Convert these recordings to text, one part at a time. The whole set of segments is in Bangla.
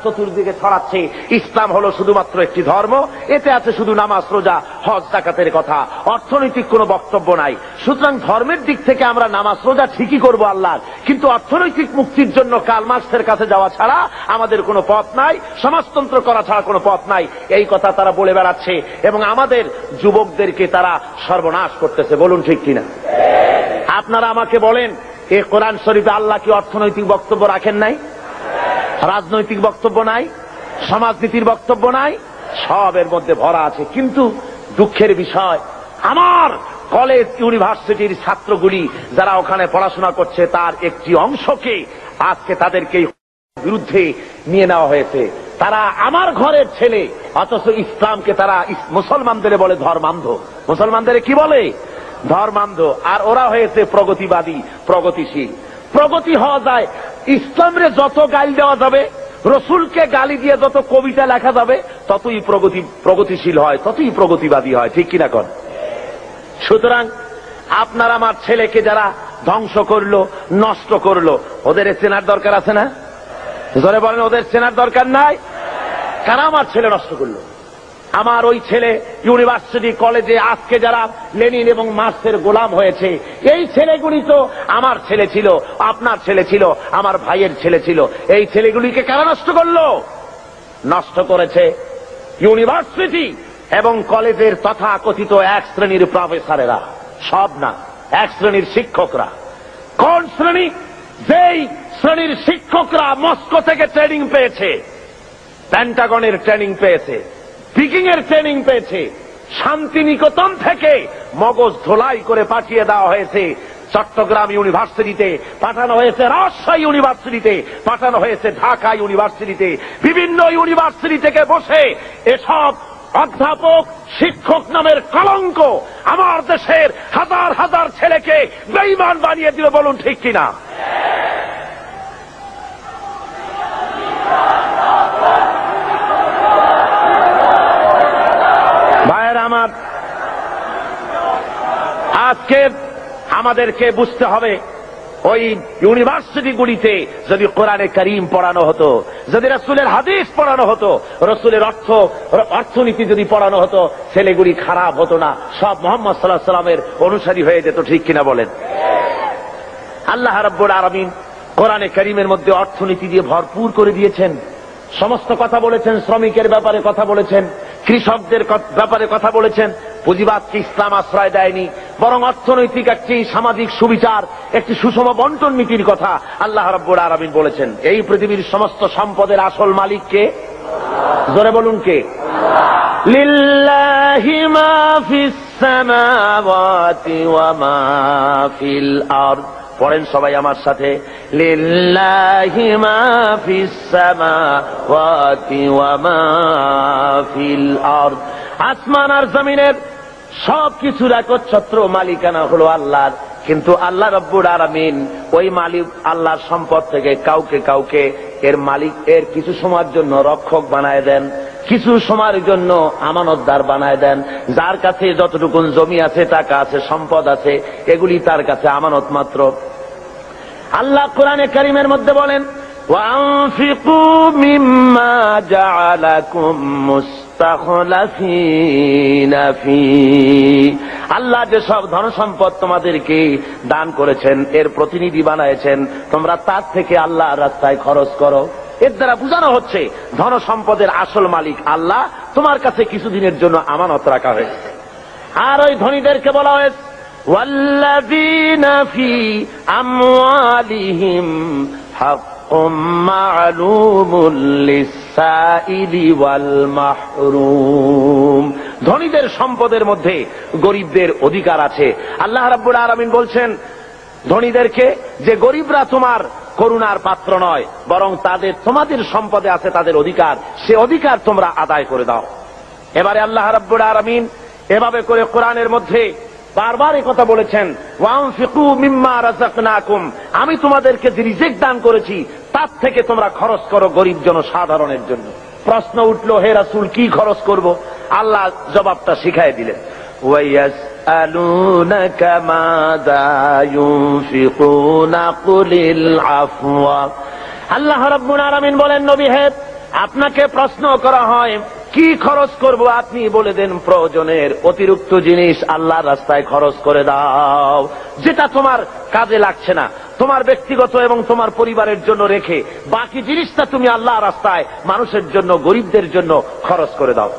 চতুর্দিকে ছড়াচ্ছে ইসলাম হলো শুধুমাত্র একটি ধর্ম, এতে আছে শুধু নামাজ রোজা হজ যাকাতের কথা, অর্থনৈতিক কোনো বক্তব্য নাই। সুতরাং ধর্মের দিক থেকে আমরা নামাজ রোজা ঠিকই করবো আল্লাহর, কিন্তু অর্থনৈতিক মুক্তির জন্য কার্ল মার্কসের কাছে যাওয়া ছাড়া আমাদের কোনো পথ নাই, সমাজতন্ত্র করা ছাড়া কোনো পথ নাই, এই কথা তারা বলে বেড়াচ্ছে এবং আমাদের যুবকদেরকে তারা সর্বনাশ করতেছে। বলুন ঠিক কিনা? আপনারা আমাকে বলেন, এই কোরআন শরীফে আল্লাহ কি অর্থনৈতিক বক্তব্য রাখেন নাই? রাজনৈতিক বক্তব্য নাই? সমাজনীতির বক্তব্য নাই? সব এর মধ্যে ভরা আছে। কিন্তু দুঃখের বিষয়, আমার কলেজ ইউনিভার্সিটির ছাত্রগুলি যারা ওখানে পড়াশোনা করছে তার একটি অংশকে আজকে তাদেরকে বিরুদ্ধে নিয়ে নেওয়া হয়েছে। তারা আমার ঘরের ছেলে, অথচ ইসলামকে তারা মুসলমানদের বলে ধর্মান্ধ। মুসলমানদের কি বলে? ধর্মান্ধ। আর ওরা হয়েছে প্রগতিবাদী, প্রগতিশীল। প্রগতি হওয়া যায়, ইসলামরে যত গালি দেওয়া যাবে, রসুলকে গালি দিয়ে যত কবিতা লেখা যাবে, ততই প্রগতিশীল হয়, ততই প্রগতিবাদী হয়। ঠিক কিনা কন? সুতরাং আপনার আমার ছেলেকে যারা ধ্বংস করলো, নষ্ট করলো, ওদের চেনার দরকার আছে না? জোরে বলেন, ওদের চেনার দরকার নাই? কারা আমার ছেলে নষ্ট করলো? আমার ওই ছেলে ইউনিভার্সিটি কলেজে আজকে যারা লেনিন এবং মার্কসের গোলাম হয়েছে, এই ছেলেগুলি তো আমার ছেলে ছিল, আপনার ছেলে ছিল, আমার ভাইয়ের ছেলে ছিল। এই ছেলেগুলিকে কারা নষ্ট করলো? নষ্ট করেছে ইউনিভার্সিটি এবং কলেজের তথাকথিত এক শ্রেণীর প্রফেসরেরা। সব না, এক শ্রেণীর শিক্ষকরা। কোন শ্রেণী? যেই শ্রেণীর শিক্ষকরা মস্কো থেকে ট্রেনিং পেয়েছে, পেন্টাগনের ট্রেনিং পেয়েছে, পিকিং এর ট্রেনিং পেয়েছে, শান্তিনিকেতন থেকে মগজ ধোলাই করে পাঠিয়ে দেওয়া হয়েছে চট্টগ্রাম ইউনিভার্সিটিতে, পাঠানো হয়েছে রাজশাহী ইউনিভার্সিটিতে, পাঠানো হয়েছে ঢাকা ইউনিভার্সিটিতে। বিভিন্ন ইউনিভার্সিটি থেকে বসে এসব অধ্যাপক, শিক্ষক নামের কলঙ্ক আমার দেশের হাজার হাজার ছেলেকে বেঈমান বানিয়ে দিল। বলুন ঠিক কিনা? ভাইয়ের আমার, আজকে আমাদেরকে বুঝতে হবে, ওই ইউনিভার্সিটিগুলিতে যদি কোরআনে কারীম পড়ানো হতো, যদি রাসূলের হাদিস পড়ানো হতো, রাসূলের অর্থনীতি যদি পড়ানো হতো, ছেলেগুলি খারাপ হতো না, সব মুহাম্মদ সাল্লাল্লাহু আলাইহি ওয়াসাল্লামের অনুসারী হয়ে যেত। ঠিক কিনা বলেন? আল্লাহ রাব্বুল আলামিন কোরআনে কারীমের মধ্যে অর্থনীতি দিয়ে ভরপুর করে দিয়েছেন। সমস্ত কথা বলেছেন, শ্রমিকের ব্যাপারে কথা বলেছেন, কৃষকদের ব্যাপারে কথা বলেছেন। পুঁজিবাদকে ইসলাম আশ্রয় দেয়নি, বরং অর্থনৈতিক একটি সামাজিক সুবিচার, একটি সুষম বন্টন নীতির কথা আল্লাহ রাব্বুল আলামিন বলেছেন। এই পৃথিবীর সমস্ত সম্পদের আসল মালিক কে? জোরে বলুন কে? লিল্লাহি মা ফিস সামাওয়াতি ওয়া মা ফিল আরদ। পড়েন সবাই আমার সাথে, লিল্লাহি মা ফিস সামাওয়াতি ওয়া মা ফিল আরদ। আসমান আর জমিনের সবকিছুর একচ্ছত্র মালিকানা হলো আল্লাহর, কিন্তু আল্লাহ রাব্বুল আলামিন ওই মালিক আল্লাহর সম্পদ থেকে কাউকে কাউকে এর মালিক, এর কিছু সময়ের জন্য রক্ষক বানায় দেন, কিছু সময়ের জন্য আমানতদার বানায় দেন। যার কাছে যতটুকু জমি আছে, টাকা আছে, সম্পদ আছে, এগুলি তার কাছে আমানত মাত্র। আল্লাহ কোরআনে কারীমের মধ্যে বলেন, ওয়ানফিকু মিম্মা জাআলাকুম মুস্তাখলাফিনা ফি। আল্লাহ যে সব ধন সম্পদ তোমাদেরকে দান করেছেন, এর প্রতিনিধি বানায়ছেন, তোমরা তার থেকে আল্লাহর রাস্তায় খরচ করো। এর দ্বারা বোঝানো হচ্ছে ধন সম্পদের আসল মালিক আল্লাহ, তোমার কাছে কিছুদিনের জন্য আমানত রাখা হয়েছে। আর ওই ধনীদেরকে বলা হয়েছে, ওয়াল্লাযীনা ফি আমওয়ালিহিম হাক্কুম মা'লুমুল লিস-সাইলি ওয়াল মাহরুম। ধনীদের সম্পদের মধ্যে গরিবদের অধিকার আছে। আল্লাহ রাব্বুল আলামিন বলছেন ধনীদেরকে যে গরিবরা তোমার করুণার পাত্র নয়, বরং তোমাদের সম্পদে আছে তাদের অধিকার, সে অধিকার তোমরা আদায় করে দাও। এবারে আল্লাহ রাব্বুল আলামিন এভাবে করে কোরআনের মধ্যে বারবার এই কথা বলেছেন, ওয়ানফিকু মিম্মা রাযাকনাকুম, আমি তোমাদেরকে যে রিজিক দান করেছি তার থেকে তোমরা খরচ করো গরিব জনসাধারণের জন্য। প্রশ্ন উঠলো, হে রাসূল কি খরচ করব? আল্লাহ জবাবটা শিখাই দিলেন, ওয়ায়াসআলুনাকা মাযা ইউনফিকুনা কুলিল আফওয়া। আল্লাহ রাব্বুল আলামিন বলেন, নবী হে, আপনাকে প্রশ্ন করা হয় কি খরচ করব, আপনি বলে দেন প্রয়োজনের অতিরিক্ত জিনিস আল্লাহর রাস্তায় খরচ করে দাও, যেটা তোমার কাজে লাগছে না, তোমার ব্যক্তিগত এবং তোমার পরিবারের জন্য রেখে বাকি জিনিসটা তুমি আল্লাহর রাস্তায় মানুষের জন্য, গরিবদের জন্য খরচ করে দাও।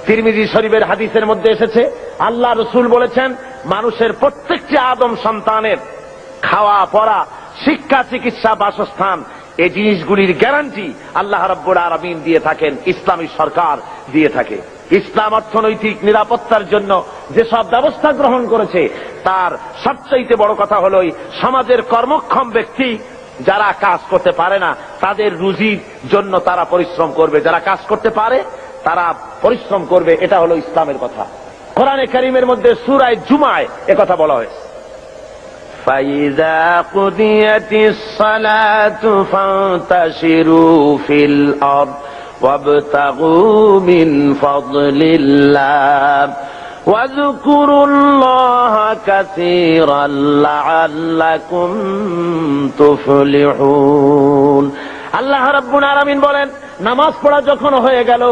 তিরমিজি শরীফের হাদিসের মধ্যে এসেছে, আল্লাহ রাসূল বলেছেন, মানুষের প্রত্যেকটি আদম সন্তানের খাওয়া পড়া, শিক্ষা, চিকিৎসা, বাসস্থান, এই জিনিসগুলির গ্যারান্টি আল্লাহ রাব্বুল আলামিন দিয়ে থাকেন, ইসলামী সরকার দিয়ে থাকে। ইসলাম অর্থনৈতিক নিরাপত্তার জন্য যেসব ব্যবস্থা গ্রহণ করেছে, তার সবচেয়ে বড় কথা হলো সমাজের কর্মক্ষম ব্যক্তি যারা কাজ করতে পারে না, তাদের রুজির জন্য তারা পরিশ্রম করবে, যারা কাজ করতে পারে তারা পরিশ্রম করবে। এটা হলো ইসলামের কথা। কোরআনে কারীমের মধ্যে সূরা জুমায় একথা বলা হয়েছে, فَإِذَا قُضِيَتِ الصَّلَاةُ فَانتَشِرُوا فِي الْأَرْضِ وَابْتَغُوا مِنْ فَضْلِ اللَّهِ وَاذْكُرُوا اللَّهَ كَثِيرًا لَعَلَّكُمْ تُفْلِحُونَ। আল্লাহ রাব্বুল আলামিন বলেন, নামাজ পড়া যখন হয়ে গেল,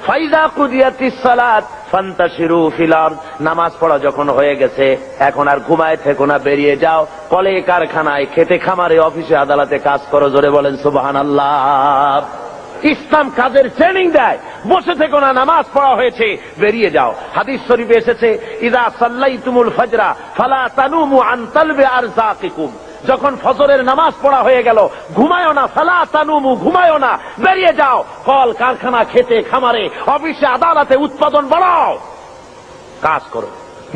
ফাইযা কুদিয়াতিস সালাত ফান্তাশিরু ফিল আরদ, নামাজ পড়া যখন হয়ে গেছে, এখন আর ঘুমায় থেকো না, বেরিয়ে যাও, কলে কারখানায়, খেতে খামারে, অফিসে আদালতে কাজ করো। জোরে বলেন সুবহানাল্লাহ। ইসলাম কাজের ট্রেনিং দেয়, বসে থেকো না, নামাজ পড়া হয়েছে, বেরিয়ে যাও। হাদিস শরীফে এসেছে, ইযা সাল্লাইতুমুল ফাজরা ফালা তানুমু আন তালবি আরযাকিকুম, যখন ফজরের নামাজ পড়া হয়ে গেল, ঘুমায়ও না, ফালা তানুমু, ঘুমায়ও না, বেরিয়ে যাও, কল কারখানা, খেতে খামারে, অফিসে আদালতে উৎপাদন বাড়াও, কাজ করো,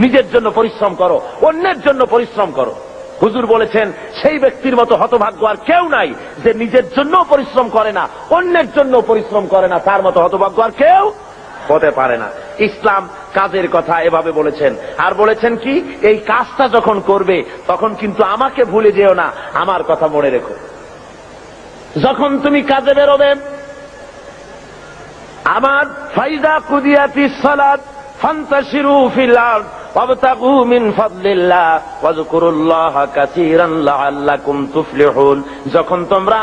নিজের জন্য পরিশ্রম করো, অন্যের জন্য পরিশ্রম করো। হুজুর বলেছেন, সেই ব্যক্তির মতো হতভাগ্য আর কেউ নাই যে নিজের জন্য পরিশ্রম করে না, অন্যের জন্য পরিশ্রম করে না, তার মতো হতভাগ্য আর কেউ হতে পারে না। ইসলাম কাজের কথা এভাবে বলেছেন, আর বলেছেন কি, এই কাজটা যখন করবে তখন কিন্তু আমাকে ভুলে যেও না, আমার কথা মনে রেখো। যখন তুমি কাজে বেরোবে, আমার ফাইযা কুদিয়াতিস সালাত ফান্তাশিরু ফিল আরদ ওয়াবতাগু মিন ফাদলিল্লাহ ওয়াযকুরুল্লাহা কাসীরান লাআল্লাকুম তুফলিহুন, যখন তোমরা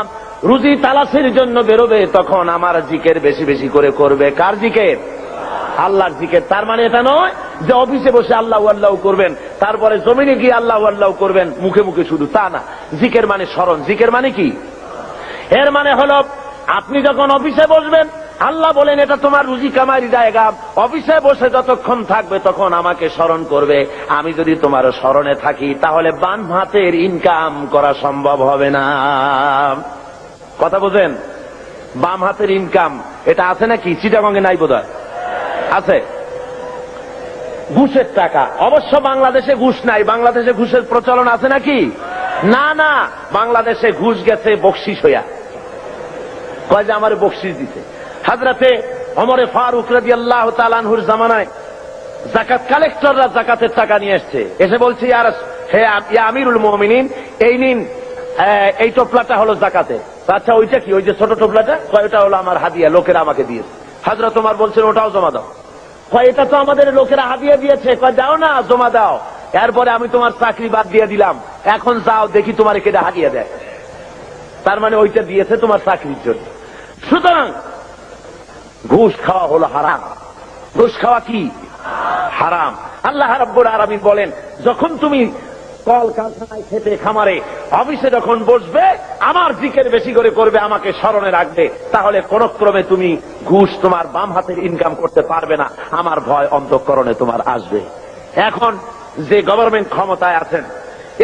রুজি তালাশের জন্য বেরোবে, তখন আমার জিকির বেশি বেশি করে করবে। কার জিকির? আল্লাহর জিকির। তার মানে এটা নয় যে অফিসে বসে আল্লাহু আল্লাহ করবেন, তারপরে জমিনে গিয়ে আল্লাহু আল্লাহ করবেন মুখে মুখে শুধু, তা না। জিকির মানে স্মরণ। জিকির মানে কি? এর মানে হলো, আপনি যখন অফিসে বসবেন, আল্লাহ বলেন এটা তোমার রুজি কামাইয়ের জায়গা, অফিসে বসে যতক্ষণ থাকবে তখন আমাকে স্মরণ করবে। আমি যদি তোমার স্মরণে থাকি, তাহলে বাম হাতের ইনকাম করা সম্ভব হবে না। কথা বোঝেন? বাম হাতের ইনকাম এটা আছে নাকি? চিটাগঙ্গে নাই বোধহয়, আছে। ঘুষের টাকা, অবশ্য বাংলাদেশে ঘুষ নাই। বাংলাদেশে ঘুষের প্রচলন আছে নাকি? না না, বাংলাদেশে ঘুষ গেছে বকশিস হইয়া। কয় যে আমার বকশিস দিতে। হযরতে ওমরে ফারুক রাদিয়াল্লাহু তাআলা আনহুর জামানায় যাকাত কালেক্টররা যাকাতের টাকা নিয়ে আসছে, এসে বলছে, হে আমিরুল মুমিনিন, এই নিন, এই টোপলাটা হলো যাকাতের। আচ্ছা, ওইটা কি? ওই যে ছোট টোপলাটা? কয় ওটা হলো আমার হাদিয়া, লোকেরা আমাকে দিয়েছে। হযরত ওমর বলছেন, ওটাও জমা দাও। কয় এটা তো আমাদের লোকেরা হাদিয়া দিয়েছে। কয় দাও না, জমা দাও। এরপরে আমি তোমার চাকরি বাদ দিয়ে দিলাম, এখন যাও, দেখি তোমার কেটে হাদিয়া দেয়। তার মানে ওইটা দিয়েছে তোমার চাকরির জন্য। সুতরাং ঘুষ খাওয়া হলো হারাম। ঘুষ খাওয়া কি? হারাম। আল্লাহ রাব্বুল আলামিন বলেন, যখন তুমি কল কারখানায়, খেতে খামারে, অফিসে যখন বসবে, আমার জিকির বেশি করে করবে, আমাকে স্মরণে রাখবে, তাহলে কোন ক্রমে তুমি ঘুষ তোমার বাম হাতের ইনকাম করতে পারবে না। আমার ভয় অন্তঃকরণে তোমার আসবে। এখন যে গভর্নমেন্ট ক্ষমতায় আছেন,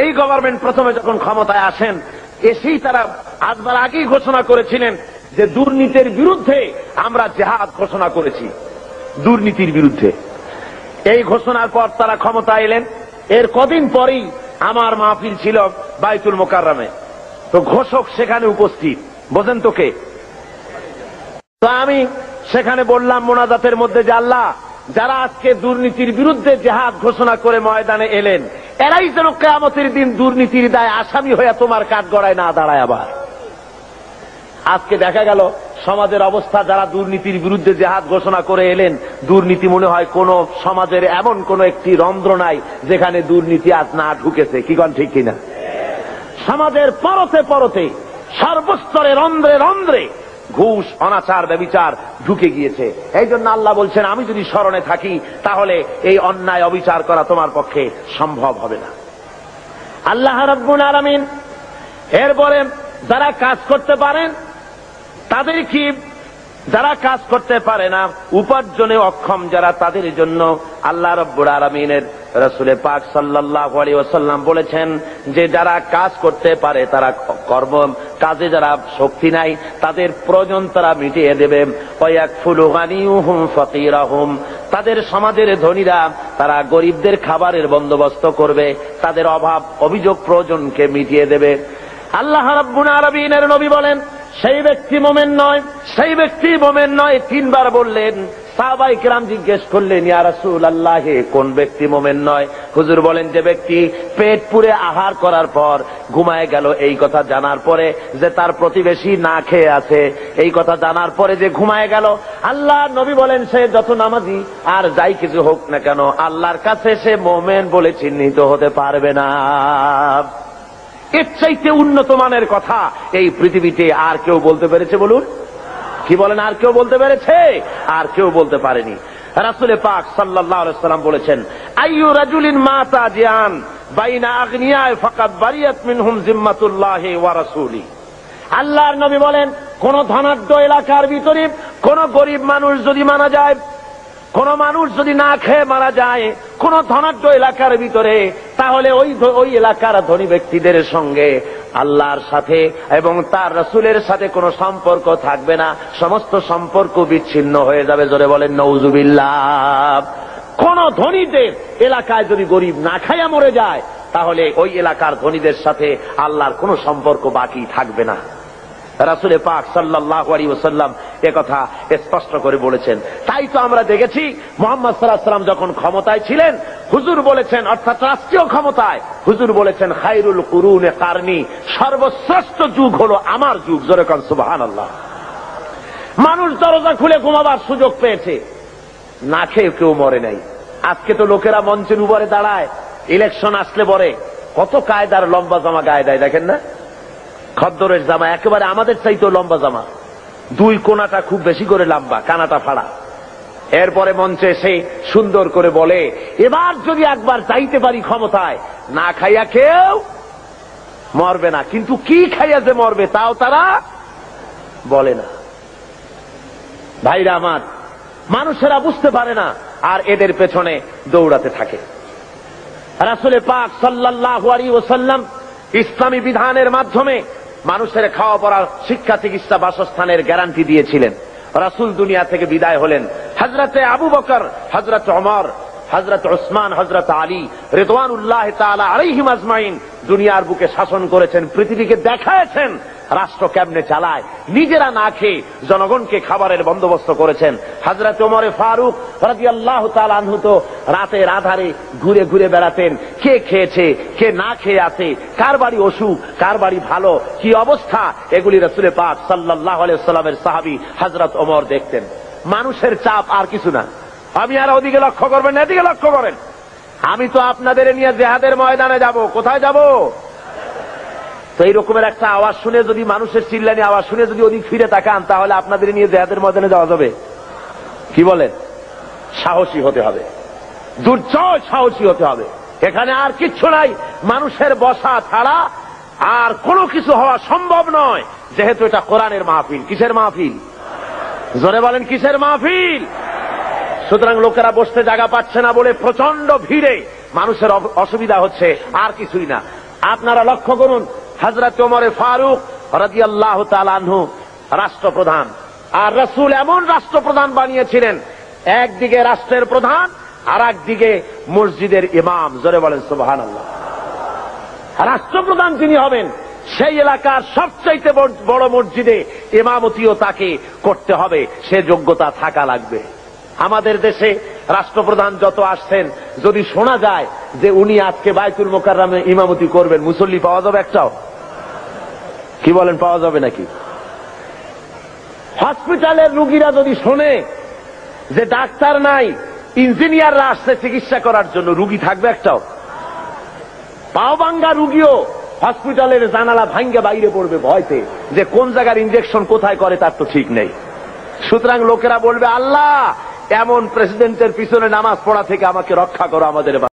এই গভর্নমেন্ট প্রথমে যখন ক্ষমতায় আসেন, এসেই তারা আসবার আগেই ঘোষণা করেছিলেন যে দুর্নীতির বিরুদ্ধে আমরা জিহাদ ঘোষণা করেছি, দুর্নীতির বিরুদ্ধে। এই ঘোষণার পর তারা ক্ষমতা এলেন। এর কদিন পরেই আমার মাহফিল ছিল বাইতুল মোকাররমে, তো ঘোষক সেখানে উপস্থিত। বোঝেন তো কে? তো আমি সেখানে বললাম মোনাজাতের মধ্যে যে, আল্লাহ, যারা আজকে দুর্নীতির বিরুদ্ধে জিহাদ ঘোষণা করে ময়দানে এলেন, এরাই যেন কিয়ামতের দিন দুর্নীতির দায়ে আসামি হয়ে তোমার কাঠগড়ায় না দাঁড়ায়। আবার আজকে দেখা গেল সমাজের অবস্থা, যারা দুর্নীতির বিরুদ্ধে জিহাদ ঘোষণা করে এলেন, দুর্নীতি মনে হয় কোন সমাজের এমন কোন একটি রন্ধ্র নাই যেখানে দুর্নীতি আজ না ঢুকেছে। কি কোন ঠিক কিনা? সমাজের পরতে পরতে, সর্বস্তরে, রন্ধ্রে রন্ধ্রে ঘুষ, অনাচার, ব্যভিচার ঢুকে গিয়েছে। এই জন্য আল্লাহ বলছেন, আমি যদি স্মরণে থাকি তাহলে এই অন্যায় অবিচার করা তোমার পক্ষে সম্ভব হবে না। আল্লাহ রাব্বুল আলামিন এরপরে যারা কাজ করতে পারেন তাদের কি, যারা কাজ করতে পারে না, উপার্জনে অক্ষম যারা, তাদের জন্য আল্লাহ রাব্বুল আলামিনের রাসূল পাক সাল্লাল্লাহু আলাইহি ওয়াসাল্লাম বলেছেন যে যারা কাজ করতে পারে, তারা কর্ম কাজে যারা শক্তি নাই তাদের প্রয়োজন তারা মিটিয়ে দেবে। ওয়ায়াকফুলু গানিয়ুহুম ফাকিরাহুম, তাদের সমাজের ধনীরা তারা গরিবদের খাবারের বন্দোবস্ত করবে, তাদের অভাব অভিযোগ প্রয়োজনকে মিটিয়ে দেবে। আল্লাহ রাব্বুল আলামিনের নবী বলেন, সেই ব্যক্তি মুমিন নয়, সেই ব্যক্তি মুমিন নয়। তিনবার বললেন। সাহাবায়ে কেরাম জিজ্ঞেস করলেন, ইয়া রাসূলুল্লাহ, কোন ব্যক্তি মুমিন নয়? হুজুর বলেন, যে ব্যক্তি পেট পুরে আহার করার পর ঘুমায় গেল, এই কথা জানার পরে যে তার প্রতিবেশী না খেয়ে আছে, এই কথা জানার পরে যে ঘুমায় গেল। আল্লাহ নবী বলেন, সে যত নামাজি আর যাই কিছু হোক না কেন, আল্লাহর কাছে সে মুমিন বলে চিহ্নিত হতে পারবে না। এর চাইতে উন্নত মানের কথা এই পৃথিবীতে আর কেউ বলতে পেরেছে? বলুন, কি বলেন? আর কেউ বলতে পেরেছে? আর কেউ বলতে পারেনি। রাসূল পাক সাল্লাল্লাহু আলাইহি ওয়াসাল্লাম বলেছেন, আইয়ু রাজুলিন মাতা জিয়ান বাইনা আগনিয়া ফাকাদ বারিয়াত মিনহুম জিম্মাতুল্লাহি ওয়া রাসূলি। আল্লাহর নবী বলেন, কোন ধনাঢ্য এলাকার ভিতরে কোন গরিব মানুষ যদি মারা যায়, কোন মানুষ যদি না খেয়ে মারা যায় কোন ধনাঢ্য এলাকার ভিতরে, তাহলে ওই এলাকার ধনী ব্যক্তিদের সঙ্গে আল্লাহর সাথে এবং তার রাসূলের সাথে কোনো সম্পর্ক থাকবে না, সমস্ত সম্পর্ক বিচ্ছিন্ন হয়ে যাবে। জোরে বলেন নাউযুবিল্লাহ। কোন ধনীদের এলাকায় যদি গরিব না খাইয়া মরে যায়, তাহলে ওই এলাকার ধনীদের সাথে আল্লাহর কোনো সম্পর্ক বাকি থাকবে না। রাসূল পাক সাল্লাল্লাহু আলাইহি ওয়াসাল্লাম একথা স্পষ্ট করে বলেছেন। তাই তো আমরা দেখেছি মুহাম্মদ সাল্লাল্লাহু আলাইহি ওয়াসাল্লাম যখন ক্ষমতায় ছিলেন, হুজুর বলেছেন, অর্থাৎ রাষ্ট্রীয় ক্ষমতায়, হুজুর বলেছেন, খায়রুল কুরুনে কারনি, সর্বশ্রেষ্ঠ যুগ হলো আমার যুগ। জোরে কোন সুবহানাল্লাহ। মানুষ দরজা খুলে ঘুমাবার সুযোগ পেয়েছে, না খেয়ে কেউ মরে নাই। আজকে তো লোকেরা মঞ্চের উপরে দাঁড়ায়, ইলেকশন আসলে পরে কত কায়দার লম্বা জামা গায়ে দেয়, দেখেন না? খদ্দরের জামা, একেবারে আমাদের চাইতেও লম্বা জামা, দুই কোনাটা খুব বেশি করে লম্বা, কানাটা ফাড়া। এরপরে মঞ্চে এসে সুন্দর করে বলে, এবার যদি একবার চাইতে পারি ক্ষমতায়, না খাইয়া কেউ মরবে না, কিন্তু কি খাইয়া যে মরবে তাও তারা বলে না। ভাইরা আমার, মানুষেরা বুঝতে পারে না, আর এদের পেছনে দৌড়াতে থাকে। রাসূল পাক সাল্লাল্লাহু আলাইহি ওয়াসাল্লাম ইসলামী বিধানের মাধ্যমে মানুষের খাওয়া পড়ার, শিক্ষা, চিকিৎসা, বাসস্থানের গ্যারান্টি দিয়েছিলেন। রাসূল দুনিয়া থেকে বিদায় হলেন। হযরতে আবু বকর, হযরত ওমর, হযরত উসমান, হযরত আলী রিদওয়ানুল্লাহ তাআলা আলাইহিম আজমাইন দুনিয়ার বুকে শাসন করেছেন, পৃথিবীকে দেখায়েছেন রাষ্ট্র কেমনে চালায়। নিজেরা না খেয়ে জনগণকে খাবারের বন্দোবস্ত করেছেন। হযরত ওমর ফারুক রাদিয়াল্লাহু তাআলা আনহু তো রাতের আধারে ঘুরে ঘুরে বেড়াতেন, কে খেয়েছে, কে না খেয়ে আছে, কার বাড়ি অসুখ, কার বাড়ি ভালো, কি অবস্থা, এগুলি রাসূল পাক সাল্লাল্লাহু আলাইহি ওয়াসাল্লামের সাহাবী হযরত ওমর দেখতেন। মানুষের চাপ আর কিছু না। আমি আর ওদিকে লক্ষ্য করবেন না, এদিকে লক্ষ্য করেন। আমি তো আপনাদের নিয়ে জিহাদের ময়দানে যাব। কোথায় যাব? তো এই রকমের একটা আওয়াজ শুনে, যদি মানুষের চিল্লানি আওয়াজ শুনে যদি ওদিক ফিরে তাকান, তাহলে আপনাদের নিয়ে জিহাদের ময়দানে যাওয়া যাবে? কি বলেন? সাহসী হতে হবে, দুর্জয় সাহসী হতে হবে। এখানে আর কিচ্ছু নাই, মানুষের বসা ছাড়া আর কোনো কিছু হওয়া সম্ভব নয়, যেহেতু এটা কোরআনের মাহফিল। কিসের মাহফিল? জোরে বলেন, কিসের মাহফিল? সুতরাং লোকেরা বসতে জায়গা পাচ্ছে না বলে প্রচন্ড ভিড়ে মানুষের অসুবিধা হচ্ছে, আর কিছুই না। আপনারা লক্ষ্য করুন, হযরত ওমর ফারুক রাদিয়াল্লাহু তাআলা আনহু রাষ্ট্রপ্রধান, আর রাসূল এমন রাষ্ট্রপ্রধান বানিয়েছিলেন, একদিকে রাষ্ট্রের প্রধান আর একদিকে মসজিদের ইমাম। জোরে বলেন সুবহানাল্লাহ। রাষ্ট্রপ্রধান যিনি হবেন, সেই এলাকার সবচাইতে বড় মসজিদে ইমামতিও তাকে করতে হবে, সে যোগ্যতা থাকা লাগবে। আমাদের দেশে রাষ্ট্রপ্রধান যত আসছেন, যদি শোনা যায় যে উনি আজকে বাইতুল মোকাররমে ইমামতি করবেন, মুসল্লি পাওয়া যাবে একটাও? কি বলেন, পাওয়া যাবে নাকি? হসপিটালের রোগীরা যদি শোনে যে ডাক্তার নাই, ইঞ্জিনিয়াররা আসছে চিকিৎসা করার জন্য, রুগী থাকবে একটাও? পাওবাঙ্গা রুগীও হসপিটালের জানালা ভাঙ্গে বাইরে পড়বে ভয়তে, যে কোন জায়গার ইনজেকশন কোথায় করে তার তো ঠিক নেই। সুতরাং লোকেরা বলবে, আল্লাহ এমন প্রেসিডেন্টের পিছনে নামাজ পড়া থেকে আমাকে রক্ষা করো, আমাদের